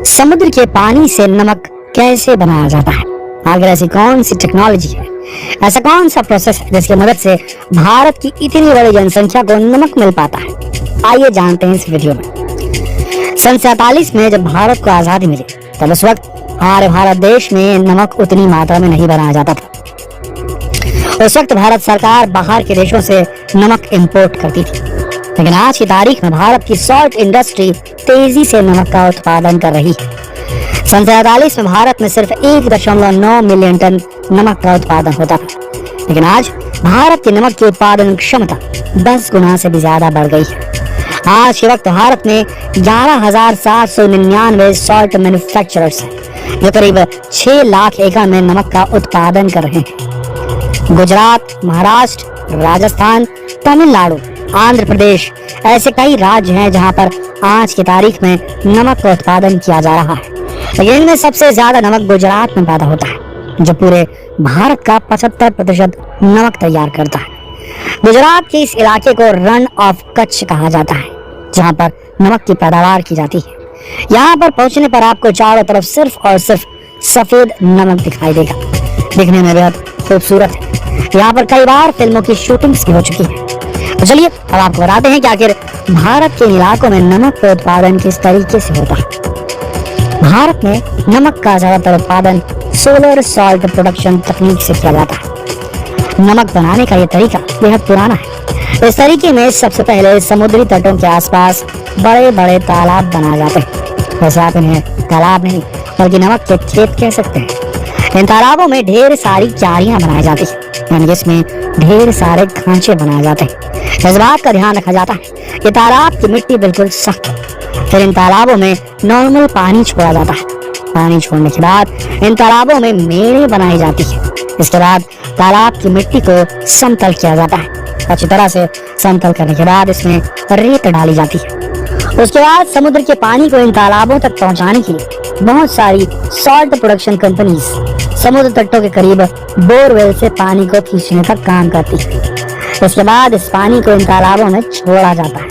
समुद्र के पानी से नमक कैसे बनाया जाता है? आखिर ऐसी कौन सी टेक्नोलॉजी है, ऐसा कौन सा प्रोसेस है जिसकी मदद से भारत की इतनी बड़ी जनसंख्या को नमक मिल पाता है? आइए जानते हैं इस वीडियो में। सन 47 में जब भारत को आजादी मिली तब उस वक्त हमारे भारत देश में नमक उतनी मात्रा में नहीं बनाया जाता था। उस वक्त भारत सरकार बाहर के देशों से नमक इंपोर्ट करती थी, लेकिन आज की तारीख में भारत की सॉल्ट इंडस्ट्री तेजी से नमक का उत्पादन कर रही है। सन 47 में भारत में सिर्फ 1.9 मिलियन टन नमक का उत्पादन होता था, लेकिन आज भारत की नमक की उत्पादन क्षमता 10 गुना से भी ज्यादा बढ़ गई है। आज के वक्त भारत में 11,799 सॉल्ट मैन्युफैक्चरर्स हैं, जो करीब 6 लाख एकड़ में नमक का उत्पादन कर रहे हैं। गुजरात, महाराष्ट्र, राजस्थान, तमिलनाडु, आंध्र प्रदेश ऐसे कई राज्य हैं जहां पर आज की तारीख में नमक का उत्पादन किया जा रहा है, लेकिन इनमें सबसे ज्यादा नमक गुजरात में पैदा होता है, जो पूरे भारत का 75% नमक तैयार करता है। गुजरात के इस इलाके को रन ऑफ कच्छ कहा जाता है, जहां पर नमक की पैदावार की जाती है। यहाँ पर पहुंचने पर आपको चारों तरफ सिर्फ और सिर्फ सफेद नमक दिखाई देगा, दिखने में बेहद खूबसूरत है। यहाँ पर कई बार फिल्मों की शूटिंग्स भी हो चुकी है। तो चलिए अब आपको बताते हैं कि आखिर भारत के इलाकों में नमक का उत्पादन किस तरीके से होता है। भारत में नमक का ज्यादातर उत्पादन सोलर सॉल्ट प्रोडक्शन तकनीक से किया जाता है। नमक बनाने का यह तरीका बेहद पुराना है। इस तरीके में सबसे पहले समुद्री तटों के आसपास बड़े बड़े तालाब बनाए जाते हैं। वैसे आप इन्हें तालाब नहीं बल्कि नमक के खेत कह सकते हैं। इन तालाबों में ढेर सारी क्यारियां बनाई जाती है, यानी जिसमें ढेर सारे खांचे बनाए जाते हैं। इस बात का ध्यान रखा जाता है कि तालाब की मिट्टी बिल्कुल सख्त है। फिर इन तालाबों में नॉर्मल पानी छोड़ा जाता है। पानी छोड़ने के बाद इन तालाबों में मेड़े बनाई जाती है। इसके बाद तालाब की मिट्टी को समतल किया जाता है। अच्छी तरह से समतल करने के बाद इसमें रेत डाली जाती है। उसके बाद समुद्र के पानी को इन तालाबों तक पहुंचाने के लिए बहुत सारी सॉल्ट प्रोडक्शन कंपनीज समुद्र तटों के करीब बोरवेल से पानी को खींचने का काम करती है। इसके बाद इस पानी को इन तालाबों में छोड़ा जाता है।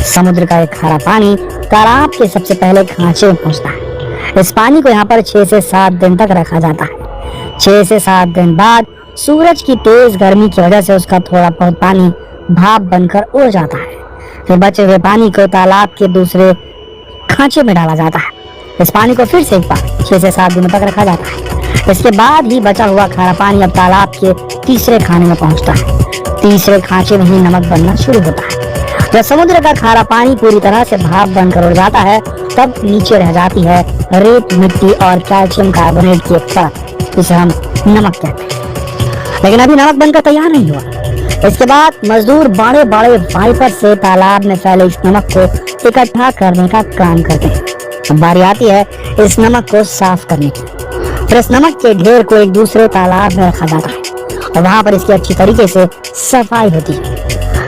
समुद्र का एक खारा पानी तालाब के सबसे पहले खांचे में पहुंचता है। इस पानी को यहाँ पर 6 से 7 दिन तक रखा जाता है। 6 से 7 दिन बाद सूरज की तेज गर्मी की वजह से उसका थोड़ा बहुत पानी भाप बनकर उड़ जाता है। फिर बचे हुए पानी को तालाब के दूसरे खांचे में डाला जाता है। इस पानी को फिर से एक बार 6 से 7 दिनों तक रखा जाता है। इसके बाद ही बचा हुआ खारा पानी अब तालाब के तीसरे खाने में पहुंचता है। तीसरे खांचे में ही नमक बनना शुरू होता है। जब समुद्र का खारा पानी पूरी तरह से भाप बनकर उड़ जाता है, तब नीचे रह जाती है रेत, मिट्टी और कैल्शियम कार्बोनेट की एक परत, जिसे हम नमक कहते हैं। लेकिन अभी नमक बनकर तैयार नहीं हुआ। इसके बाद मजदूर बड़े बड़े वाइपर से तालाब में फैले इस नमक को इकट्ठा करने का काम करते हैं। अब बारी आती है इस नमक को साफ करने की। फिर इस नमक के ढेर को एक दूसरे तालाब में रखा जाता है और वहां पर इसकी अच्छी तरीके से सफाई होती है।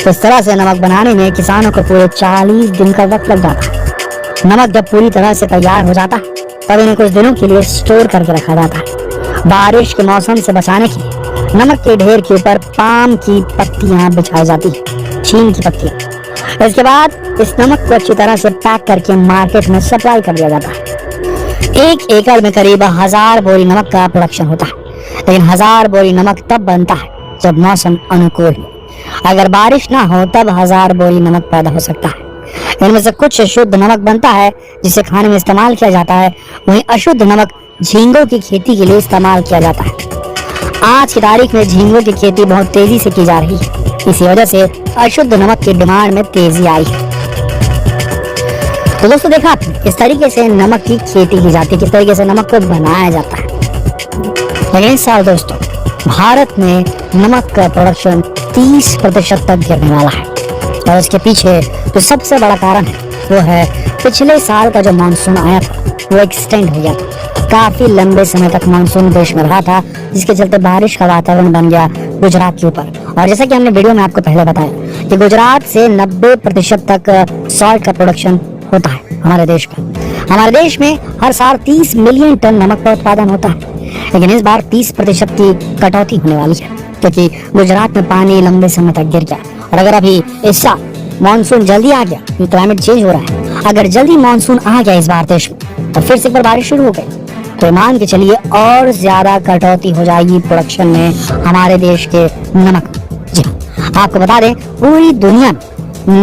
इस तरह से नमक बनाने में किसानों को पूरे 40 दिन का वक्त लग जाता है। नमक जब पूरी तरह से तैयार हो जाता है तब इन्हें कुछ दिनों के लिए स्टोर करके रखा जाता है। बारिश के मौसम से बचाने के लिए नमक के ढेर के ऊपर पाम की पत्तियां बिछाई जाती है, छीन की पत्तियां। इसके बाद इस नमक को अच्छी तरह से पैक करके मार्केट में सप्लाई कर दिया जाता है। 1 एकड़ में करीब 1000 बोरी नमक का प्रोडक्शन होता है, लेकिन 1000 बोरी नमक तब बनता है जब मौसम अनुकूल हो। अगर बारिश ना हो तब 1000 बोरी नमक पैदा हो सकता है। इनमें से कुछ शुद्ध नमक बनता है जिसे खाने में इस्तेमाल किया जाता है, वहीं अशुद्ध नमक झींगों की खेती के लिए इस्तेमाल किया जाता है। आज की तारीख में झींगों की खेती बहुत तेजी से की जा रही है। इसी वजह से अशुद्ध नमक की डिमांड में तेजी आई है। तो दोस्तों देखा किस तरीके से नमक की खेती की जाती है, किस तरीके से नमक को बनाया जाता है। लेकिन इस साल दोस्तों भारत में नमक का प्रोडक्शन 30% तक गिरने वाला है, और इसके पीछे जो सबसे बड़ा कारण है वो है पिछले साल का जो मानसून आया था वो एक्सटेंड हो गया था। काफी लंबे समय तक मानसून देश में रहा था, जिसके चलते बारिश का वातावरण बन गया गुजरात के ऊपर। और जैसा कि हमने वीडियो में आपको पहले बताया कि गुजरात से 90% तक सॉल्ट का प्रोडक्शन होता है हमारे देश में। हमारे देश में हर साल 30 मिलियन टन नमक का उत्पादन होता है, लेकिन इस बार 30% की कटौती होने वाली है, क्योंकि गुजरात में पानी लंबे समय तक गिर गया। और अगर अभी इस साल मानसून जल्दी आ गया, क्लाइमेट चेंज हो रहा है, अगर जल्दी मानसून आ गया इस बार देश में और फिर से एक बार बारिश शुरू हो गई तो मान के चलिए और ज्यादा कटौती हो जाएगी प्रोडक्शन में हमारे देश के नमक। जी हाँ, आपको बता दें पूरी दुनिया में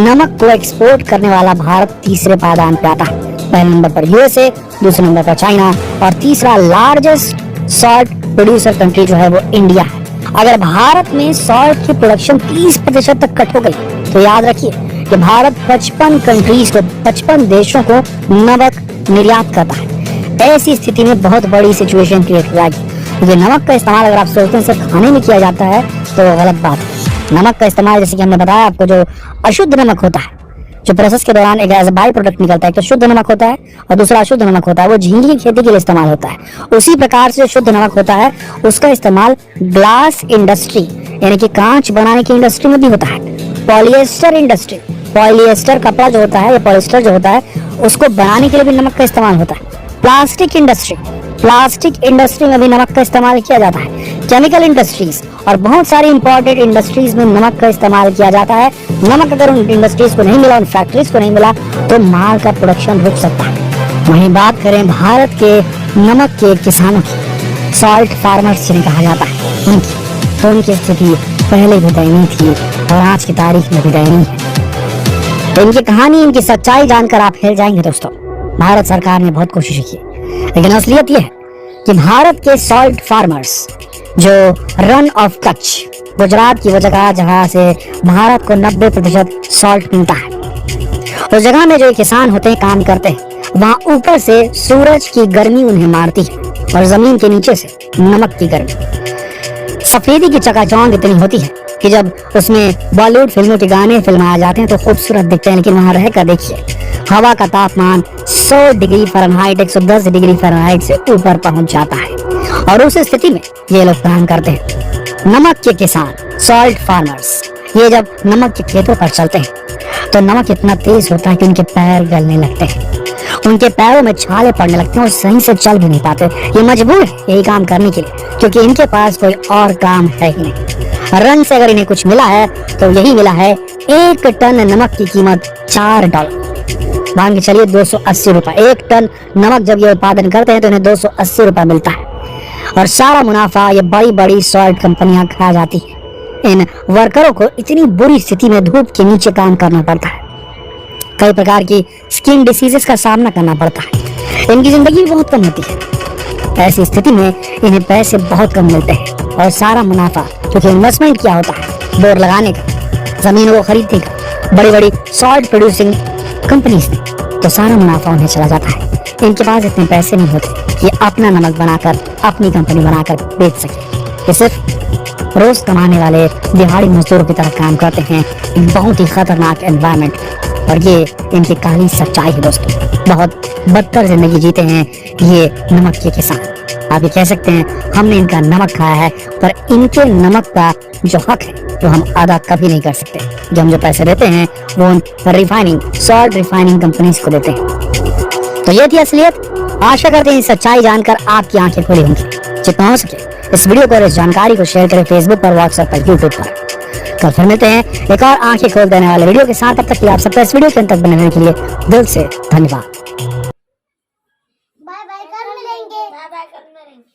नमक को एक्सपोर्ट करने वाला भारत तीसरे पायदान पे आता है। पहले नंबर पर यूएसए, दूसरे नंबर पर चाइना और तीसरा लार्जेस्ट सॉल्ट प्रोड्यूसर कंट्री जो है वो इंडिया है। अगर भारत में सॉल्ट की प्रोडक्शन 30% तक कट हो गई तो याद रखिए कि भारत 55 देशों को नमक निर्यात करता है। ऐसी स्थिति में बहुत बड़ी सिचुएशन क्रिएट हो जाएगी, क्योंकि नमक का इस्तेमाल अगर आप सोचते हैं सिर्फ खाने में किया जाता है तो वो गलत बात है। नमक का इस्तेमाल जैसे कि हमने बताया आपको, जो अशुद्ध नमक होता है जो प्रोसेस के दौरान एक एज बाई प्रोडक्ट निकलता है, तो शुद्ध नमक होता है और दूसरा अशुद्ध नमक होता है, वो झींगे की खेती के लिए इस्तेमाल होता है। उसी प्रकार से शुद्ध नमक होता है उसका इस्तेमाल ग्लास इंडस्ट्री यानी कि कांच बनाने की इंडस्ट्री में भी होता है। पॉलिएस्टर इंडस्ट्री, पॉलिएस्टर कपड़ा जो होता है या पॉलिएस्टर जो होता है उसको बनाने के लिए भी नमक का इस्तेमाल होता है। प्लास्टिक इंडस्ट्री, प्लास्टिक इंडस्ट्री में भी नमक का इस्तेमाल किया जाता है। केमिकल इंडस्ट्रीज और बहुत सारी इंपॉर्टेंट इंडस्ट्रीज में नमक का इस्तेमाल किया जाता है। नमक अगर उन इंडस्ट्रीज को नहीं मिला, उन फैक्ट्रीज को नहीं मिला तो माल का प्रोडक्शन रुक सकता है। वहीं बात करें भारत के नमक के किसानों की, सॉल्ट फार्मर्स जिन्हें कहा जाता है, तो उनकी स्थिति पहले भी दयनीय थी और आज की तारीख में भी दयनीय है। तो इनकी कहानी, इनकी सच्चाई जानकर आप हिल जाएंगे दोस्तों। भारत सरकार ने बहुत कोशिश की, लेकिन असलियत यह है कि भारत के सॉल्ट फार्मर्स जो रन ऑफ कच्छ, गुजरात की वो जगह से भारत को 90% सॉल्ट मिलता है। उस जगह में जो किसान होते हैं, काम करते हैं, वहाँ ऊपर से सूरज की गर्मी उन्हें मारती है और जमीन के नीचे से नमक की गर्मी, सफेदी की चकाचौंध इतनी होती है कि जब उसमें बॉलीवुड फिल्मों के गाने फिल्माए जाते हैं तो खूबसूरत दिखते हैं, लेकिन वहाँ रहकर देखिए हवा का तापमान 100 डिग्री फ़ारेनहाइट 110 डिग्री फ़ारेनहाइट से ऊपर पहुंच जाता है। और उस स्थिति में ये लोग काम करते हैं। नमक के किसान, सॉल्ट फार्मर्स, ये जब नमक के खेतों पर चलते हैं तो नमक इतना तेज होता है कि उनके पैर गलने लगते हैं, उनके पैरों में छाले पड़ने लगते हैं और सही से चल भी नहीं पाते। ये मजबूर है यही काम करने के लिए, क्योंकि इनके पास कोई और काम है ही नहीं। रन से अगर इन्हें कुछ मिला है तो यही मिला है 1 टन नमक की कीमत $4। मान के चलिए 280 रुपए। 1 टन नमक जब ये उत्पादन करते हैं तो इन्हें 280 रुपए मिलता है और सारा मुनाफा ये बड़ी बड़ी सॉल्ट कंपनियां खा जाती है। इन वर्करों को इतनी बुरी स्थिति में धूप के नीचे काम करना पड़ता है, कई प्रकार की स्किन डिसीजेस का सामना करना पड़ता है, इनकी जिंदगी भी बहुत कम होती है। ऐसी स्थिति में इन्हें पैसे बहुत कम मिलते हैं और सारा मुनाफा, क्योंकि इन्वेस्टमेंट किया होता है बोर लगाने का, जमीनों को खरीदने का, बड़ी बड़ी सॉल्ट प्रोड्यूसिंग कंपनीज ने, तो सारा मुनाफा उन्हें चला जाता है। इनके पास इतने पैसे नहीं होते कि अपना नमक बनाकर अपनी कंपनी बनाकर बेच सके। ये सिर्फ रोज कमाने वाले दिहाड़ी मजदूरों की तरह काम करते हैं, एक बहुत ही खतरनाक एनवायरनमेंट। और ये इनकी काली सच्चाई है दोस्तों। बहुत बदतर जिंदगी जीते हैं ये नमक के किसान। आप ये कह सकते हैं हमने इनका नमक खाया है, पर इनके नमक का जो हक है वो हम अदा कभी नहीं कर सकते। जो हम जो पैसे देते हैं वो उन रिफाइनिंग, सॉल्ट रिफाइनिंग कंपनीज को देते हैं। तो ये थी असलियत। आशा करते हैं सच्चाई जानकर आपकी आंखें खुली होंगी। जितना हो सके इस वीडियो को और इस जानकारी को शेयर करें फेसबुक पर, व्हाट्सएप पर, यूट्यूब पर। कल फिर मिलते हैं एक और आंखें खोल देने वाले वीडियो के साथ। तब तक आप सबका इस वीडियो के अंत तक बने रहने के लिए दिल से धन्यवाद। बाय बाय कर मिलेंगे। बाय बाय कर मिलेंगे।